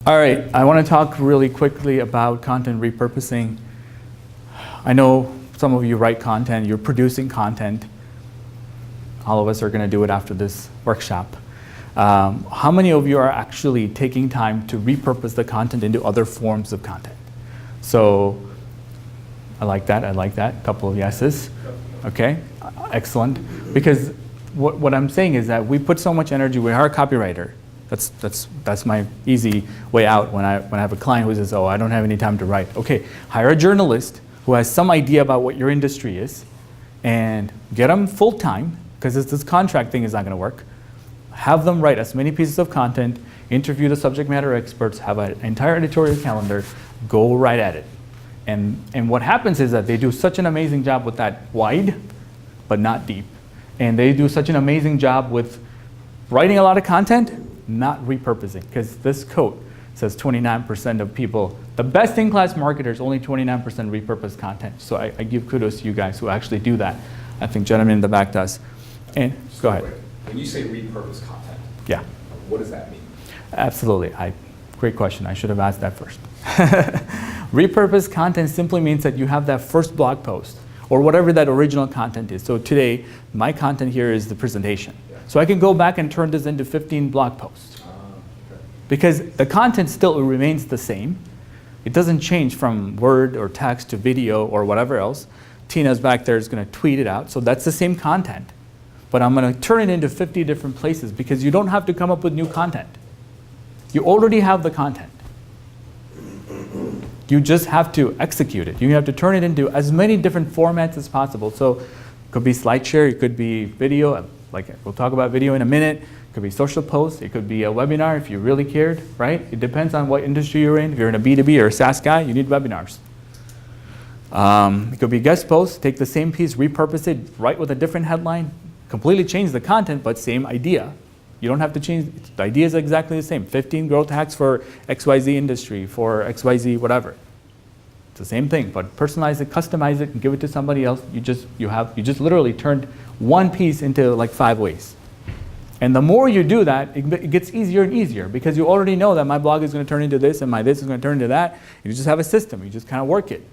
All right, I want to talk really quickly about content repurposing. I know some of you write content, you're producing content. All of us are going to do it after this workshop. How many of you are actually taking time to repurpose the content into other forms of content? So, I like that, a couple of yeses. Okay, excellent. Because what I'm saying is that we put so much energy, we hire a copywriter. That's my easy way out when I have a client who says, oh, I don't have any time to write. Okay, hire a journalist who has some idea about what your industry is and get them full-time, because this contract thing is not going to work. Have them write as many pieces of content, interview the subject matter experts, have an entire editorial calendar, go right at it. And what happens is that they do such an amazing job with that wide, but not deep. And they do such an amazing job with writing a lot of content, not repurposing, because this quote says 29% of people, the best in-class marketers, only 29% repurpose content. So I give kudos to you guys who actually do that. I think gentleman in the back does. And go ahead. When you say repurpose content, yeah, what does that mean? Absolutely. Great question. I should have asked that first. Repurpose content simply means that you have that first blog post or whatever that original content is. So today, my content here is the presentation. Yeah. So I can go back and turn this into 15 blog posts. Okay. Because the content still remains the same. It doesn't change from word or text to video or whatever else. Tina's back there is going to tweet it out. So that's the same content. But I'm going to turn it into 50 different places because you don't have to come up with new content. You already have the content. You just have to execute it. You have to turn it into as many different formats as possible. So it could be SlideShare, it could be video, like we'll talk about video in a minute. It could be social posts, it could be a webinar if you really cared, right? It depends on what industry you're in. If you're in a B2B or a SaaS guy, you need webinars. It could be guest posts, take the same piece, repurpose it, write with a different headline, completely change the content, but same idea. You don't have to change, the idea is exactly the same. 15 growth hacks for XYZ industry, for XYZ whatever. It's the same thing, but personalize it, customize it, and give it to somebody else. You just literally turned one piece into like 5 ways. And the more you do that, it gets easier and easier because you already know that my blog is going to turn into this and my this is going to turn into that. You just have a system, you just kind of work it.